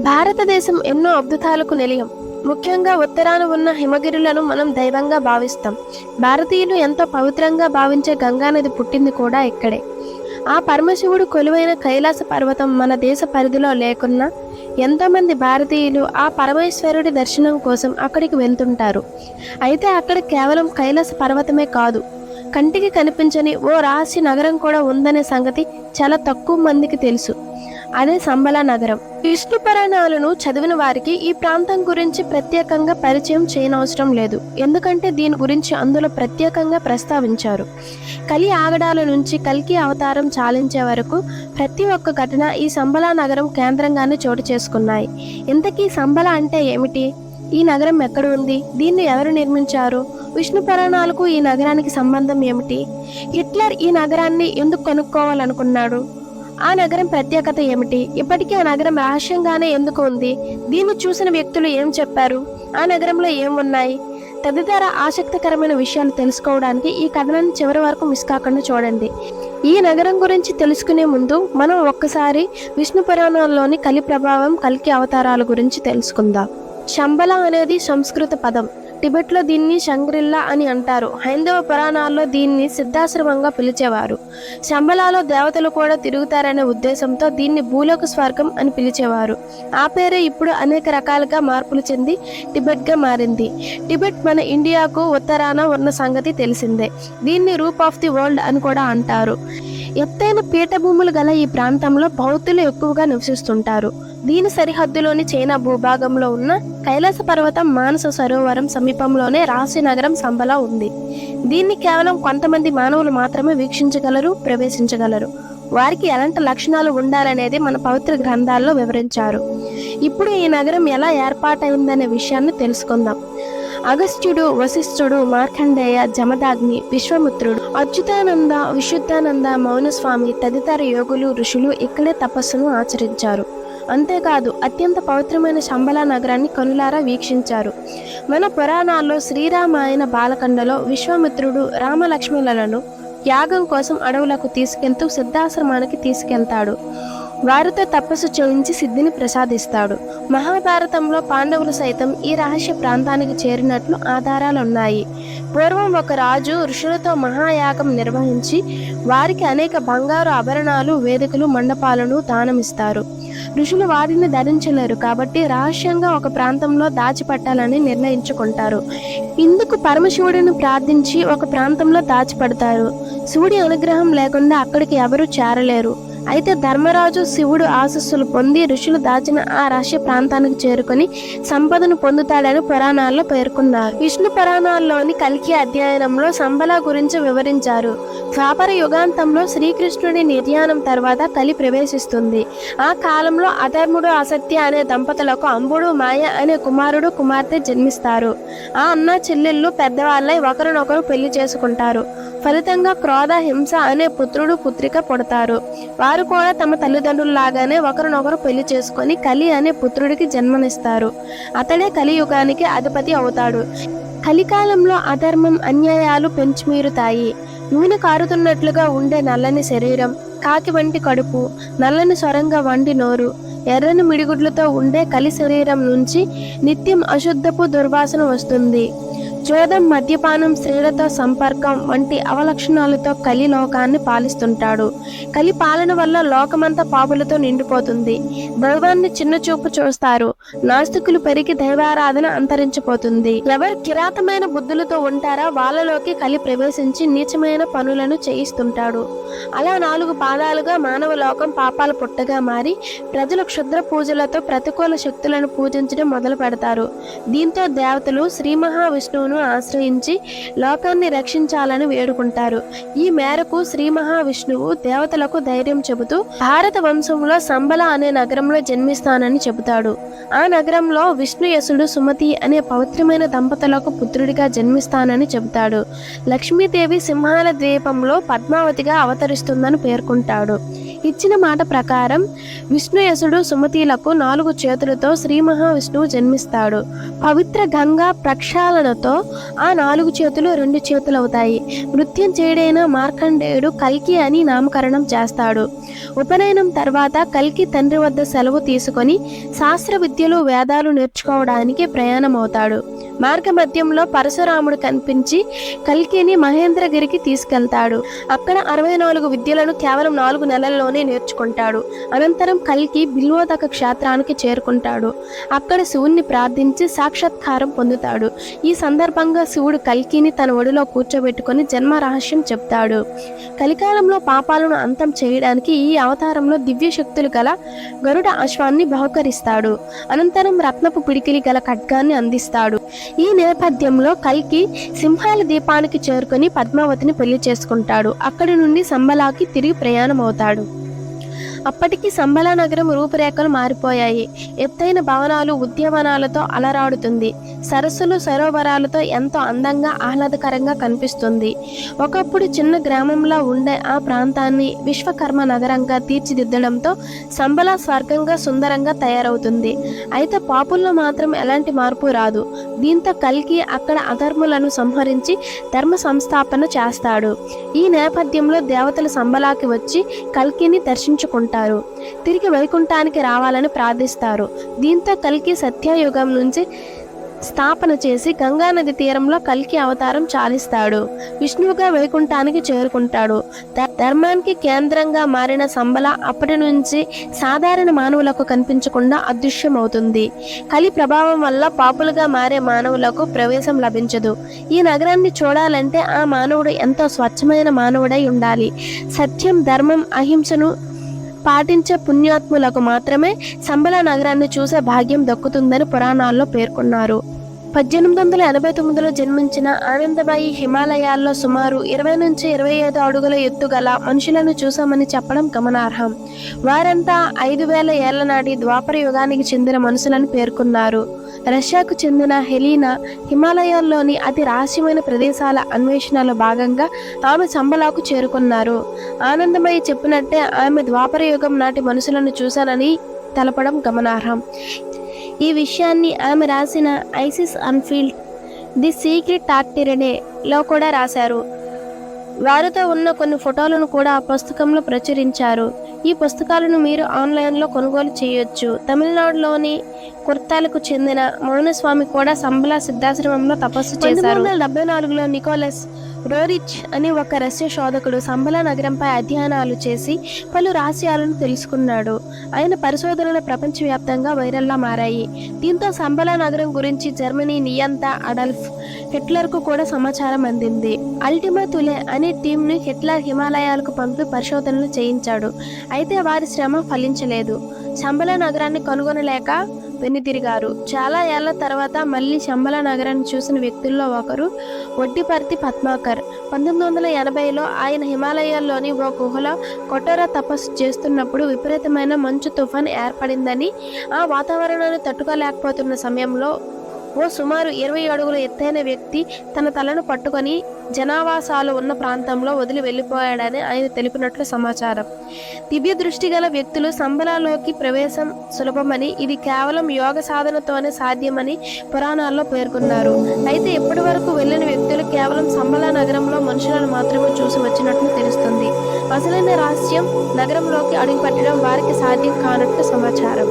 భారతదేశం ఎన్నో అద్భుతాలకు నిలయం. ముఖ్యంగా ఉత్తరాన ఉన్న హిమగిరులను మనం దైవంగా భావిస్తాం. భారతీయులు ఎంతో పవిత్రంగా భావించే గంగానది పుట్టింది కూడా ఇక్కడే. ఆ పరమశివుడు కొలువైన కైలాస పర్వతం మన దేశ పరిధిలో లేకున్నా ఎంతోమంది భారతీయులు ఆ పరమేశ్వరుడి దర్శనం కోసం అక్కడికి వెళ్తుంటారు. అయితే అక్కడ కేవలం కైలాస పర్వతమే కాదు, కంటికి కనిపించని ఓ రహస్య నగరం కూడా ఉందనే సంగతి చాలా తక్కువ మందికి తెలుసు. అదే సంబల నగరం. విష్ణు పురాణాలను చదివిన వారికి ఈ ప్రాంతం గురించి ప్రత్యేకంగా పరిచయం చేయనవసరం లేదు, ఎందుకంటే దీని గురించి అందులో ప్రత్యేకంగా ప్రస్తావించారు. కలి ఆగడాల నుంచి కల్కి అవతారం చాలించే వరకు ప్రతి ఒక్క ఘటన ఈ సంబల నగరం కేంద్రంగానే చోటు చేసుకున్నాయి. ఇంతకీ సంబల అంటే ఏమిటి? ఈ నగరం ఎక్కడ ఉంది? దీన్ని ఎవరు నిర్మించారు? విష్ణు పురాణాలకు ఈ నగరానికి సంబంధం ఏమిటి? హిట్లర్ ఈ నగరాన్ని ఎందుకు కొనుక్కోవాలనుకున్నాడు? ఆ నగరం ప్రత్యేకత ఏమిటి? ఇప్పటికీ ఆ నగరం రహస్యంగానే ఎందుకు ఉంది? దీన్ని చూసిన వ్యక్తులు ఏం చెప్పారు? ఆ నగరంలో ఏం ఉన్నాయి? తదితర ఆసక్తికరమైన విషయాలు తెలుసుకోవడానికి ఈ కథనాన్ని చివరి వరకు మిస్ కాకుండా చూడండి. ఈ నగరం గురించి తెలుసుకునే ముందు మనం ఒక్కసారి విష్ణు పురాణాల్లోని కలి ప్రభావం, కల్కి అవతారాల గురించి తెలుసుకుందాం. శంబల అనేది సంస్కృత పదం. టిబెట్లో దీన్ని షంగ్రిల్లా అని అంటారు. హైందవ పురాణాల్లో దీన్ని సిద్ధాశ్రమంగా పిలిచేవారు. శంబలాలో దేవతలు కూడా తిరుగుతారనే ఉద్దేశంతో దీన్ని భూలోక స్వర్గం అని పిలిచేవారు. ఆ పేరే ఇప్పుడు అనేక రకాలుగా మార్పులు చెంది టిబెట్గా మారింది. టిబెట్ మన ఇండియాకు ఉత్తరాన ఉన్న సంగతి తెలిసిందే. దీన్ని రూప్ ఆఫ్ ది వరల్డ్ అని కూడా అంటారు. ఎత్తైన పీఠభూములు గల ఈ ప్రాంతంలో బౌద్ధులు ఎక్కువగా నివసిస్తుంటారు. దీని సరిహద్దులోని చైనా భూభాగంలో ఉన్న కైలాస పర్వతం, మానస సరోవరం సమీపంలోనే రహస్య నగరం సంబల ఉంది. దీన్ని కేవలం కొంతమంది మానవులు మాత్రమే వీక్షించగలరు, ప్రవేశించగలరు. వారికి ఎలాంటి లక్షణాలు ఉండాలనేది మన పవిత్ర గ్రంథాల్లో వివరించారు. ఇప్పుడు ఈ నగరం ఎలా ఏర్పాటైందనే విషయాన్ని తెలుసుకుందాం. అగస్త్యుడు, వశిష్ఠుడు, మార్కండేయ, జమదాగ్ని, విశ్వామిత్రుడు, అచ్యుతానంద, విశుద్ధానంద, మౌనస్వామి తదితర యోగులు, ఋషులు ఇక్కడే తపస్సును ఆచరించారు. అంతేకాదు అత్యంత పవిత్రమైన శంబల నగరాన్ని కనులారా వీక్షించారు. మన పురాణాల్లో శ్రీరామాయణ బాలకండలో విశ్వామిత్రుడు రామలక్ష్మణులను యాగం కోసం అడవులకు తీసుకెళ్తూ సిద్ధాశ్రమానికి తీసుకెళ్తాడు. వారితో తపస్సు చేయించి సిద్ధిని ప్రసాదిస్తాడు. మహాభారతంలో పాండవులు సైతం ఈ రహస్య ప్రాంతానికి చేరినట్లు ఆధారాలున్నాయి. పూర్వం ఒక రాజు ఋషులతో మహాయాగం నిర్వహించి వారికి అనేక బంగారు ఆభరణాలు, వేదికలు, మండపాలను దానమిస్తారు. ఋషులు వాటిని ధరించలేరు కాబట్టి రహస్యంగా ఒక ప్రాంతంలో దాచిపెట్టాలని నిర్ణయించుకుంటారు. ఇందుకు పరమశివుడిని ప్రార్థించి ఒక ప్రాంతంలో దాచిపెడతారు. శివుడి అనుగ్రహం లేకుండా అక్కడికి ఎవరూ చేరలేరు. అయితే ధర్మరాజు శివుడు ఆశస్సులు పొంది ఋషులు దాచిన ఆ రహస్య ప్రాంతానికి చేరుకొని సంపదను పొందుతాడని పురాణాల్లో పేర్కొన్నారు. విష్ణు పురాణాల్లోని కల్కి అధ్యయనంలో సంబల గురించి వివరించారు. ద్వాపర యుగాంతంలో శ్రీకృష్ణుడి నిర్యాణం తర్వాత కలి ప్రవేశిస్తుంది. ఆ కాలంలో అధర్ముడు, అసత్య అనే దంపతులకు అంబుడు, మాయ అనే కుమారుడు, కుమార్తె జన్మిస్తారు. ఆ అన్న చెల్లెళ్ళు పెద్దవాళ్ళై ఒకరినొకరు పెళ్లి చేసుకుంటారు. ఫలితంగా క్రోధ, హింస అనే పుత్రుడు, పుత్రిక పుడతారు. వారు కూడా తమ తల్లిదండ్రులలాగానే ఒకరినొకరు పెళ్లి చేసుకొని కలి అనే పుత్రుడికి జన్మనిస్తారు. అతడే కలియుగానికి అధిపతి అవుతాడు. కలికాలంలో అధర్మం, అన్యాయాలు పెంచుమీరుతాయి. నూనె కారుతున్నట్లుగా ఉండే నల్లని శరీరం, కాకి వంటి కడుపు, నల్లని సొరంగ వంటి నోరు, ఎర్రని మిడిగుడ్లతో ఉండే కలి శరీరం నుంచి నిత్యం అశుద్ధపు దుర్వాసన వస్తుంది. జోదం, మద్యపానం, స్త్రీలతో సంపర్కం వంటి అవలక్షణాలతో కలి లోకాన్ని పాలిస్తుంటాడు. కలి పాలన వల్ల లోకమంతా పాపులతో నిండిపోతుంది. దైవాన్ని చిన్న చూపు చూస్తారు. నాస్తికులు పెరిగి దైవారాధన అంతరించిపోతుంది. ఎవరు కిరాతమైన బుద్ధులతో ఉంటారో వాళ్ళలోకి కలి ప్రవేశించి నీచమైన పనులను చేయిస్తుంటాడు. అలా 4 పాదాలుగా మానవ లోకం పాపాల పుట్టగా మారి ప్రజలు క్షుద్ర పూజలతో ప్రతికూల శక్తులను పూజించడం మొదలు పెడతారు. దీంతో దేవతలు శ్రీ మహావిష్ణువును ఆశ్రయించి లోకాన్ని రక్షించాలని వేడుకుంటారు. ఈ మేరకు శ్రీ మహావిష్ణువు దేవతలకు ధైర్యం చెబుతూ భారత వంశంలో సంబల అనే నగరంలో జన్మిస్తానని చెబుతాడు. ఆ నగరంలో విష్ణుయసుడు, సుమతి అనే పవిత్రమైన దంపతులకు పుత్రుడిగా జన్మిస్తానని చెబుతాడు. లక్ష్మీదేవి సింహాల ద్వీపంలో పద్మావతిగా అవతరిస్తుందని పేర్కొంటాడు. ఇచ్చిన మాట ప్రకారం విష్ణుయసుడు సుమతిలకు 4 చేతులతో శ్రీ మహావిష్ణువు జన్మిస్తాడు. పవిత్ర గంగా ప్రక్షాళనతో ఆ 4 చేతులు 2 చేతులవుతాయి. మృత్యుంజయుడైన మార్కండేయుడు కల్కి అని నామకరణం చేస్తాడు. ఉపనయనం తర్వాత కల్కి తండ్రి వద్ద సెలవు తీసుకొని శాస్త్ర విద్యలు వేదాలు నేర్చుకోవడానికి ప్రయాణమవుతాడు. మార్గ మధ్యంలో పరశురాముడు కనిపించి కల్కిని మహేంద్రగిరికి తీసుకెళ్తాడు. అక్కడ 64 విద్యలను కేవలం 4 నెలల్లోనే నేర్చుకుంటాడు. అనంతరం కల్కి బిల్వోదక క్షేత్రానికి చేరుకుంటాడు. అక్కడ శివుణ్ణి ప్రార్థించి సాక్షాత్కారం పొందుతాడు. ఈ సందర్భంగా శివుడు కల్కిని తన ఒడిలో కూర్చోబెట్టుకొని జన్మ రహస్యం చెప్తాడు. కలికాలంలో పాపాలను అంతం చేయడానికి ఈ అవతారంలో దివ్య శక్తులు గల గరుడ అశ్వాన్ని బహుకరిస్తాడు. అనంతరం రత్నపు పిడికిలి గల ఖడ్గాన్ని అందిస్తాడు. ఈ నేపథ్యంలో కల్కి సింహాల దీపానికి చేరుకొని పద్మావతిని పెళ్లి చేసుకుంటాడు. అక్కడి నుండి సంబలాకి తిరిగి ప్రయాణం అవుతాడు. అప్పటికి సంబలా నగరం రూపురేఖలు మారిపోయాయి. ఎత్తైన భవనాలు ఉద్యానవనాలతో అలరాడుతుంది. సరస్సులు సరోవరాలతో ఎంతో అందంగా ఆహ్లాదకరంగా కనిపిస్తుంది. ఒకప్పుడు చిన్న గ్రామంలో ఉండే ఆ ప్రాంతాన్ని విశ్వకర్మ నగరంగా తీర్చిదిద్దడంతో సంబలా స్వర్గంగా సుందరంగా తయారవుతుంది. అయితే పాపుల్లో మాత్రం ఎలాంటి మార్పు రాదు. దీంతో కల్కి అక్కడ అధర్ములను సంహరించి ధర్మ సంస్థాపన చేస్తాడు. ఈ నేపథ్యంలో దేవతలు సంబలాకి వచ్చి కల్కిని దర్శించుకుంటారు. తిరిగి వైకుంఠానికి రావాలని ప్రార్థిస్తారు. దీంతో కల్కి సత్యయుగం నుంచి స్థాపన చేసి గంగానది తీరంలో కల్కి అవతారం చాలిస్తాడు. విష్ణువుగా వైకుంఠానికి చేరుకుంటాడు. ధర్మానికి కేంద్రంగా మారిన సంబల అప్పటి నుంచి సాధారణ మానవులకు కనిపించకుండా అదృశ్యమవుతుంది. కలి ప్రభావం వల్ల పాపులుగా మారే మానవులకు ప్రవేశం లభించదు. ఈ నగరాన్ని చూడాలంటే ఆ మానవుడు ఎంతో స్వచ్ఛమైన మానవుడై ఉండాలి. సత్యం, ధర్మం, అహింసను పాటించే పుణ్యాత్ములకు మాత్రమే సంబల నగరాన్ని చూసే భాగ్యం దక్కుతుందని పురాణాల్లో పేర్కొన్నారు. 1889లో జన్మించిన ఆనందబాయి హిమాలయాల్లో సుమారు 20 నుంచి 25 అడుగుల ఎత్తుగల మనుషులను చూశామని చెప్పడం గమనార్హం. వారంతా 5000 ఏళ్ల నాటి ద్వాపర యుగానికి చెందిన మనుషులని పేర్కొన్నారు. రష్యాకు చెందిన హెలీనా హిమాలయాల్లోని అతి రహస్యమైన ప్రదేశాల అన్వేషణలో భాగంగా ఆమె సంబలాకు చేరుకున్నారు. ఆనందమయ్య చెప్పినట్టే ఆమె ద్వాపర యుగం నాటి మనుషులను చూశానని తెలపడం గమనార్హం. ఈ విషయాన్ని ఆమె రాసిన ఐసిస్ అన్ఫీల్డ్ ది సీక్రెట్ టాక్టిరెనేలో కూడా రాశారు. వారితో ఉన్న కొన్ని ఫోటోలను కూడా ఆ పుస్తకంలో ప్రచురించారు. ఈ పుస్తకాలను మీరు ఆన్లైన్లో కొనుగోలు చేయొచ్చు. తమిళనాడులోని కుర్తాలకు చెందిన మౌనస్వామి కూడా సంబలా సిద్ధాశ్రమంలో తపస్సు చేశారు. 1974లో నికోలస్ రోరిచ్ అనే ఒక రష్యా శోధకుడు సంబలా నగరంపై అధ్యయనాలు చేసి పలు రహస్యాలను తెలుసుకున్నాడు. ఆయన పరిశోధనలు ప్రపంచవ్యాప్తంగా వైరల్గా మారాయి. దీంతో సంబలా నగరం గురించి జర్మనీ నియంత అడల్ఫ్ హిట్లర్కు కూడా సమాచారం అందింది. అల్టిమా తులే అనే టీంను హిట్లర్ హిమాలయాలకు పంపి పరిశోధనలు చేయించాడు. అయితే వారి శ్రమ ఫలించలేదు. సంబలా నగరాన్ని కనుగొనలేక వెనుతిరిగారు. చాలా ఏళ్ల తర్వాత మళ్ళీ సంబలా నగరాన్ని చూసిన వ్యక్తుల్లో ఒకరు వడ్డిపర్తి పద్మాకర్. 1980లో ఆయన హిమాలయాల్లోని ఓ గుహలో కఠోర తపస్సు చేస్తున్నప్పుడు విపరీతమైన మంచు తుఫాన్ ఏర్పడిందని, ఆ వాతావరణాన్ని తట్టుకోలేకపోతున్న సమయంలో ఓ సుమారు 20 అడుగుల ఎత్తైన వ్యక్తి తన తలను పట్టుకొని జనావాసాలు ఉన్న ప్రాంతంలో వదిలి వెళ్ళిపోయాడని ఆయన తెలిపినట్లు సమాచారం. దివ్య దృష్టి గల వ్యక్తులు సంబలాలోకి ప్రవేశం సులభమని, ఇది కేవలం యోగ సాధనతోనే సాధ్యమని పురాణాల్లో పేర్కొన్నారు. అయితే ఇప్పటి వరకు వెళ్ళిన వ్యక్తులు కేవలం సంబలా నగరంలో మనుషులను మాత్రమే చూసి వచ్చినట్లు తెలుస్తుంది. అసలైన రహస్యం నగరంలోకి అడుగుపెట్టడం వారికి సాధ్యం కానట్లు సమాచారం.